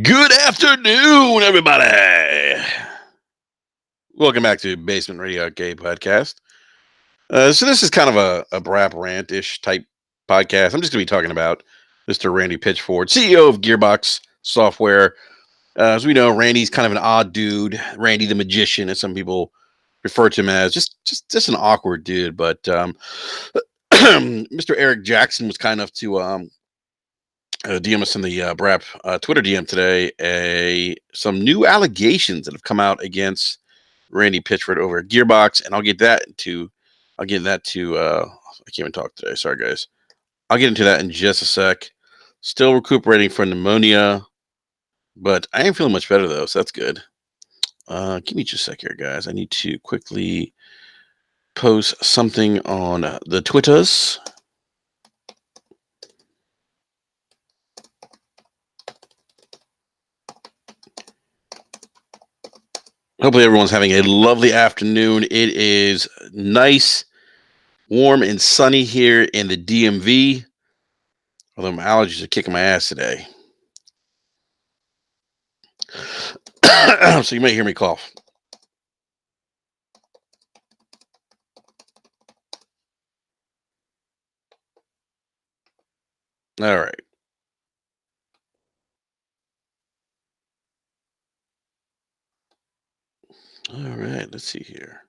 Good afternoon, everybody. Welcome back to Basement Radio Arcade Podcast. So this is kind of a rap rant-ish type podcast. I'm just going to be talking about Mr. Randy Pitchford, CEO of Gearbox Software. As we know, Randy's kind of an odd dude. Randy the Magician, as some people refer to him as, just an awkward dude. But Mr. Eric Jackson was kind enough to DM us in the Brap Twitter DM today some new allegations that have come out against Randy Pitchford over at Gearbox, and I'll get that to I can't even talk today. Sorry guys. I'll get into that in just a sec. Still recuperating from pneumonia, but I am feeling much better though, so that's good. Give me just a sec here, guys. I need to quickly post something on the Twitters. Hopefully everyone's having a lovely afternoon. It is nice, warm, and sunny here in the DMV. Although my allergies are kicking my ass today. So you may hear me cough. All right. All right. Let's see here.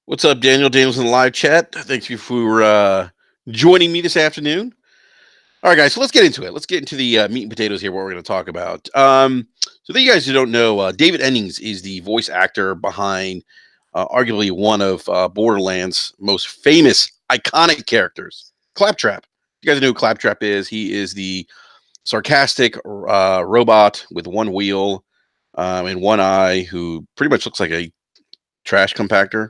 What's up, Daniel? Daniel's in the live chat. Thank you for joining me this afternoon. All right, guys. So let's get into it. Let's get into the meat and potatoes here. What we're going to talk about. So that you guys who don't know, David Eddings is the voice actor behind arguably one of Borderlands' most famous, iconic characters, Claptrap. You guys know who Claptrap is? He is the sarcastic robot with one wheel and one eye who pretty much looks like a trash compactor,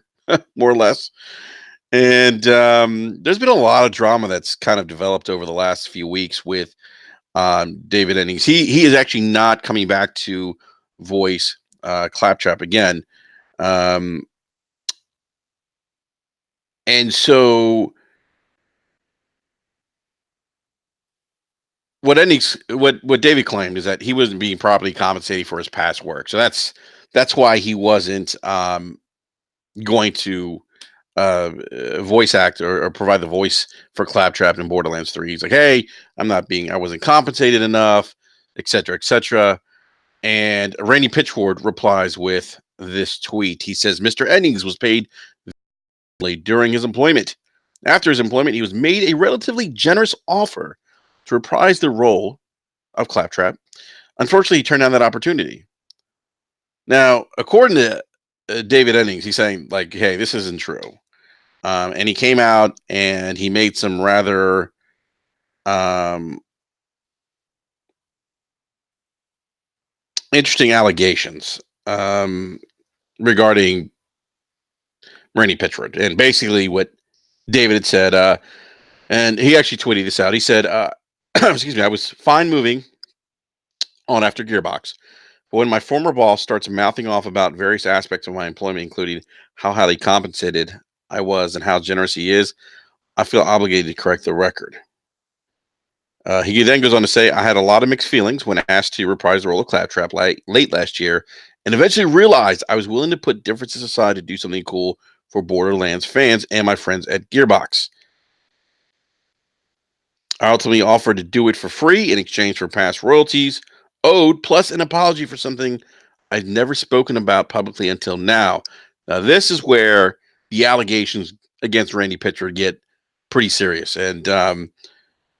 more or less. And there's been a lot of drama that's kind of developed over the last few weeks with David Eddings. He is actually not coming back to voice Claptrap again. Um, and so what David claimed is that he wasn't being properly compensated for his past work. So that's why he wasn't going to voice act or provide the voice for Claptrap in Borderlands 3. He's like, hey, I wasn't compensated enough, etc., etc. And Randy Pitchford replies with this tweet. He says, Mr. Eddings was paid during his employment. After his employment, he was made a relatively generous offer to reprise the role of Claptrap. Unfortunately, he turned down that opportunity. Now, according to David Eddings, he's saying, like, hey, this isn't true. And he came out and he made some rather interesting allegations regarding Randy Pitchford. And basically, what David had said, and he actually tweeted this out. He said, excuse me, I was fine moving on after Gearbox. But when my former boss starts mouthing off about various aspects of my employment, including how highly compensated I was and how generous he is, I feel obligated to correct the record. He then goes on to say, I had a lot of mixed feelings when asked to reprise the role of Claptrap late last year, and eventually realized I was willing to put differences aside to do something cool for Borderlands fans and my friends at Gearbox. I ultimately offered to do it for free in exchange for past royalties owed, plus an apology for something I'd never spoken about publicly until now. Now, this is where the allegations against Randy Pitchford get pretty serious. And,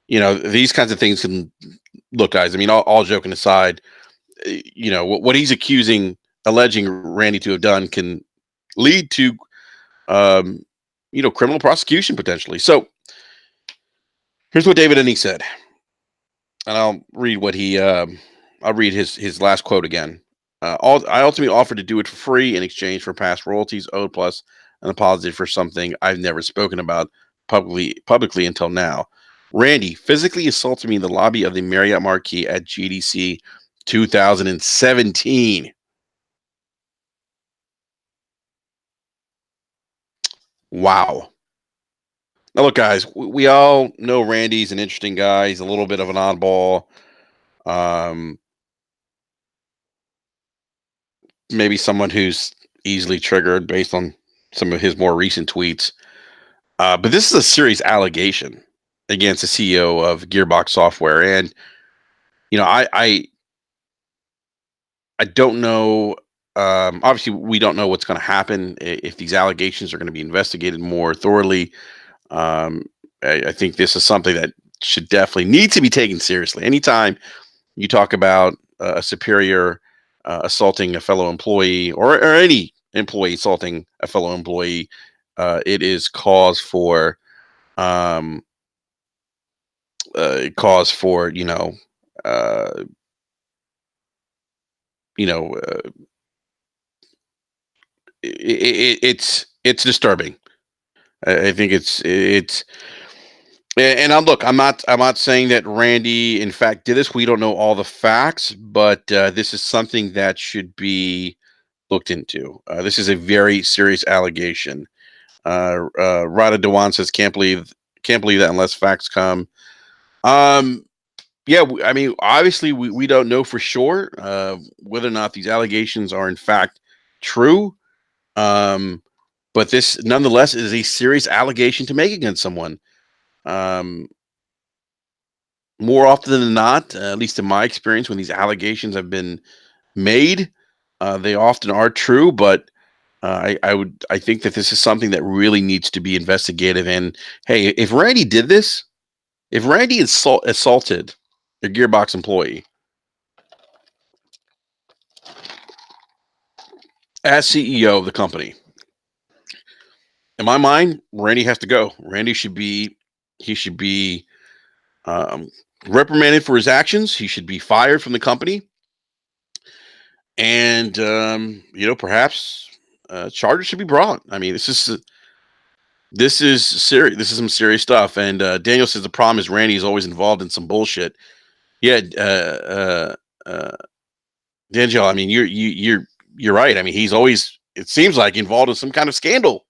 these kinds of things can look, guys. I mean, all joking aside, what he's alleging Randy to have done can lead to, criminal prosecution potentially. So here's what David Eddings said, and I'll read his last quote again. I ultimately offered to do it for free in exchange for past royalties owed, plus an apology for something I've never spoken about publicly until now. Randy physically assaulted me in the lobby of the Marriott Marquis at GDC 2017. Wow. Now, look, guys, we all know Randy's an interesting guy. He's a little bit of an oddball. Um, Maybe someone who's easily triggered based on some of his more recent tweets. But this is a serious allegation against the CEO of Gearbox Software, and I don't know. Obviously, we don't know what's going to happen if these allegations are going to be investigated more thoroughly. Um, I think this is something that should definitely need to be taken seriously. Anytime you talk about a superior assaulting a fellow employee, or any employee assaulting a fellow employee, it is um, cause for uh, you know, it's disturbing. I think it's and I'm not saying that Randy in fact did this. We don't know all the facts, but this is something that should be looked into. This is a very serious allegation. Rada Dewan says can't believe that unless facts come. Um, yeah, I mean, obviously we don't know for sure whether or not these allegations are in fact true. Um, but this nonetheless is a serious allegation to make against someone. Um, More often than not, at least in my experience, when these allegations have been made, they often are true. But I think that this is something that really needs to be investigated. And hey, if Randy assaulted a Gearbox employee as CEO of the company, in my mind, Randy has to go. He should be um, reprimanded for his actions. He should be fired from the company, and perhaps charges should be brought. I mean, this is serious. This is some serious stuff. And Daniel says the problem is Randy is always involved in some bullshit. Yeah, Daniel. I mean, you're right. I mean, he's always, it seems like, involved in some kind of scandal.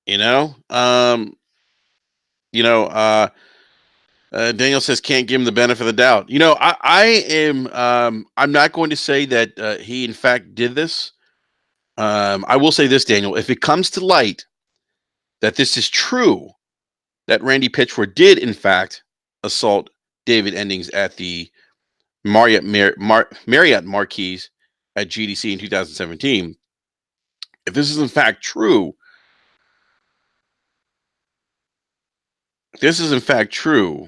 You know, you know. Daniel says can't give him the benefit of the doubt. I am. I'm not going to say that he in fact did this. I will say this, Daniel. If it comes to light that this is true, that Randy Pitchford did in fact assault David Eddings at the Marriott Marquis at GDC in 2017. If this is in fact true, if this is in fact true,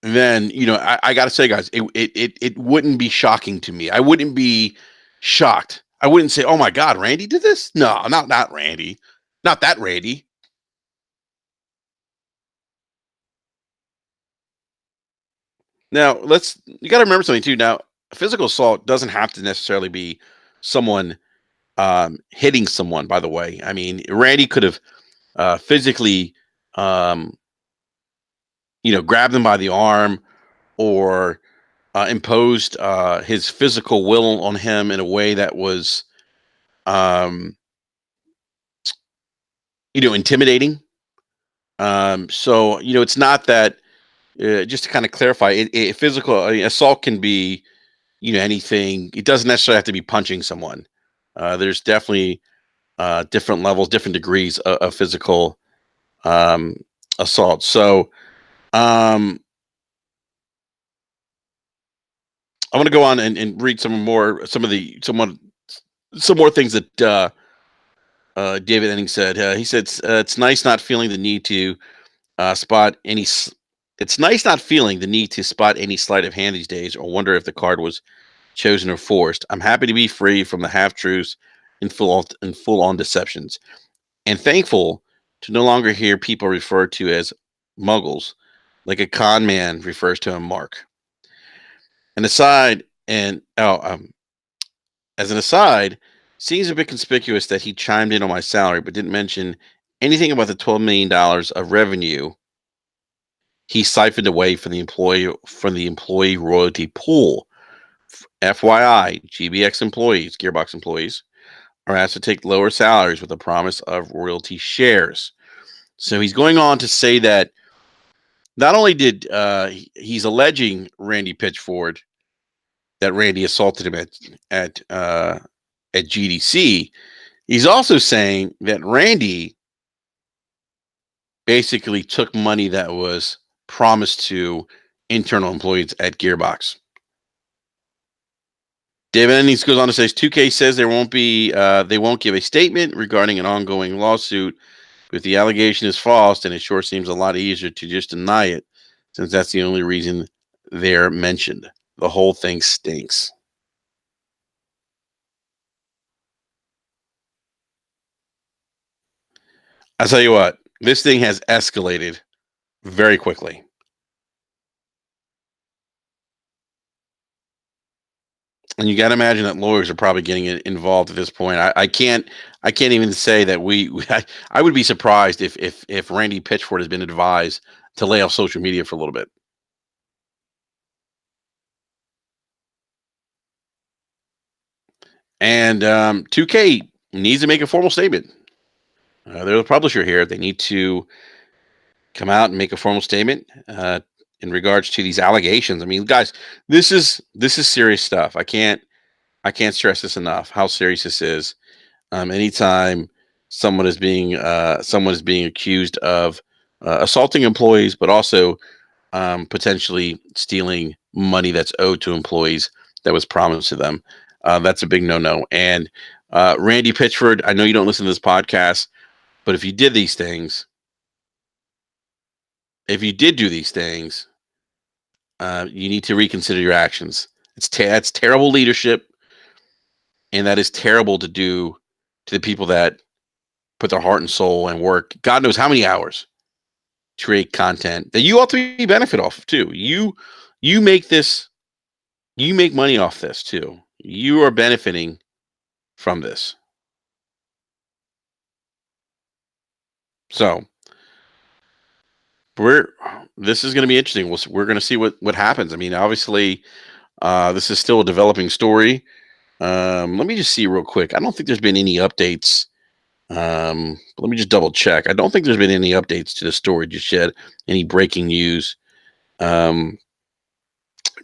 then I got to say, guys, it wouldn't be shocking to me. I wouldn't be shocked. I wouldn't say, "Oh my God, Randy did this." No, not Randy, not that Randy. Now you got to remember something too. Now, physical assault doesn't have to necessarily be someone hitting someone. By the way, I mean Randy could have physically, um, grabbed him by the arm, or imposed his physical will on him in a way that was, um, intimidating. So it's not that. Just to kind of clarify, physical assault can be, anything. It doesn't necessarily have to be punching someone. There's definitely different levels, different degrees of physical um, assault. So um, I want to go on and read some more things that David Eddings said. He said it's nice not feeling the need to spot any. It's nice not feeling the need to spot any sleight of hand these days, or wonder if the card was chosen or forced. I'm happy to be free from the half truths and full on deceptions, and thankful to no longer hear people referred to as muggles, like a con man refers to a mark. An aside, and as an aside, seems a bit conspicuous that he chimed in on my salary, but didn't mention anything about the $12 million of revenue he siphoned away from the employee royalty pool. FYI, GBX employees, Gearbox employees, are asked to take lower salaries with the promise of royalty shares. So he's going on to say that not only did he's alleging Randy Pitchford that Randy assaulted him at GDC, he's also saying that Randy basically took money that was promised to internal employees at Gearbox. David Eddings goes on to say 2K says they won't give a statement regarding an ongoing lawsuit. If the allegation is false, then it sure seems a lot easier to just deny it, since that's the only reason they're mentioned. The whole thing stinks. I'll tell you what, this thing has escalated very quickly. And you got to imagine that lawyers are probably getting involved at this point. I can't even say that I would be surprised if Randy Pitchford has been advised to lay off social media for a little bit. And 2K needs to make a formal statement. They're the publisher here. They need to come out and make a formal statement in regards to these allegations. I mean, guys, this is serious stuff. I can't stress this enough. How serious this is. Anytime someone is being accused of assaulting employees, but also potentially stealing money that's owed to employees that was promised to them, that's a big no-no. And Randy Pitchford, I know you don't listen to this podcast, but if you did these things, if you did do these things, you need to reconsider your actions. It's terrible leadership, and that is terrible to do to the people that put their heart and soul and work. God knows how many hours to create content that you ultimately benefit off of too. You make this, you make money off this too. You are benefiting from this. So we're this is going to be interesting. We're going to see what happens. I mean, obviously, this is still a developing story. Let me just see real quick. I don't think there's been any updates. Let me just double check. I don't think there's been any updates to the story just yet. Any breaking news um,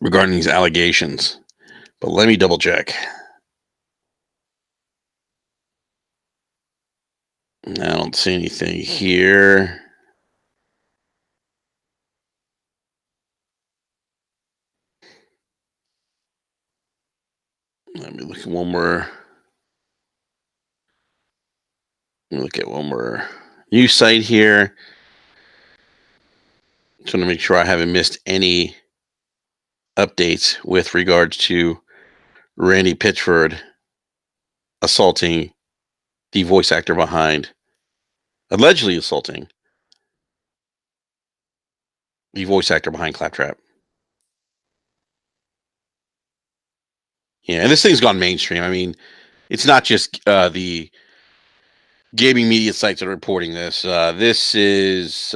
regarding these allegations? But let me double check. I don't see anything here. Let me look at one more. Let me look at one more news site here. Just want to make sure I haven't missed any updates with regards to Randy Pitchford assaulting the voice actor behind, allegedly assaulting the voice actor behind Claptrap. Yeah, and this thing's gone mainstream. I mean, it's not just the gaming media sites that are reporting this. This is,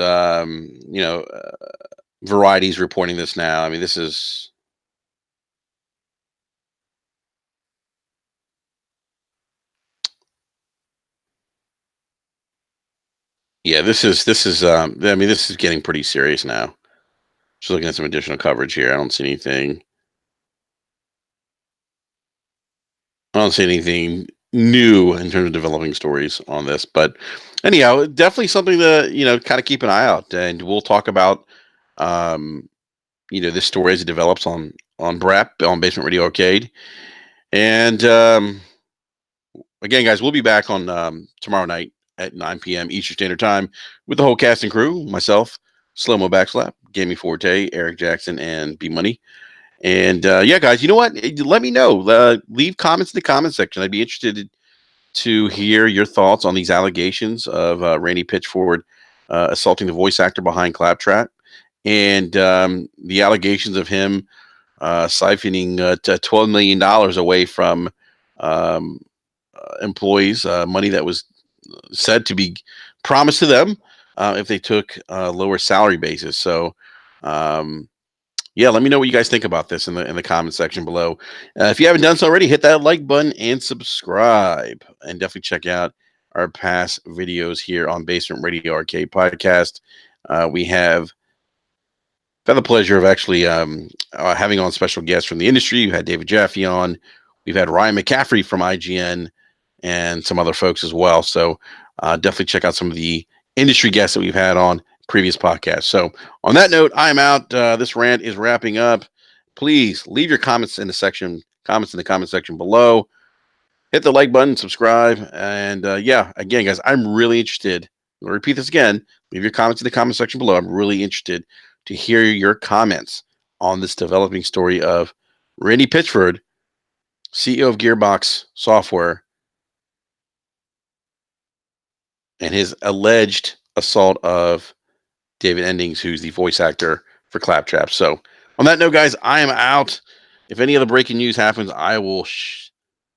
Variety's reporting this now. I mean, this is yeah, this is I mean, this is getting pretty serious now. Just looking at some additional coverage here. I don't see anything new in terms of developing stories on this, but anyhow, definitely something to kind of keep an eye out, and we'll talk about um, this story as it develops on BRAP on Basement Radio Arcade, and again, guys, we'll be back on tomorrow night at 9 p.m. Eastern Standard Time with the whole cast and crew, myself, Slow Mo Backslap, Gaming Forte, Eric Jackson, and B Money. And yeah, guys, you know what? Let me know. Leave comments in the comment section. I'd be interested to hear your thoughts on these allegations of Randy Pitchford assaulting the voice actor behind Claptrap, and the allegations of him siphoning $12 million away from um, employees, money that was said to be promised to them if they took a lower salary basis. So, um, Yeah, let me know what you guys think about this in the comment section below. If you haven't done so already, hit that like button and subscribe, and definitely check out our past videos here on Basement Radio Arcade Podcast. We have had the pleasure of actually having on special guests from the industry. We've had David Jaffe on. We've had Ryan McCaffrey from IGN and some other folks as well. So definitely check out some of the industry guests that we've had on previous podcasts. So on that note, I'm out. This rant is wrapping up. Please leave your comments in the comment section below. Hit the like button, subscribe, and yeah, again, guys, I'm really interested. I'll repeat this again. Leave your comments in the comment section below. I'm really interested to hear your comments on this developing story of Randy Pitchford, CEO of Gearbox Software, and his alleged assault of David Eddings, who's the voice actor for Claptrap. So, on that note, guys, I am out. If any other breaking news happens, I will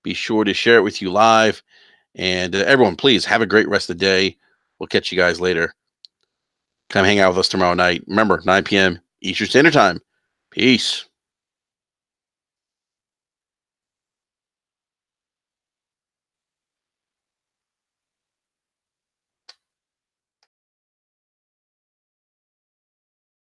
be sure to share it with you live. And everyone, please have a great rest of the day. We'll catch you guys later. Come hang out with us tomorrow night. Remember, 9 p.m. Eastern Standard Time. Peace.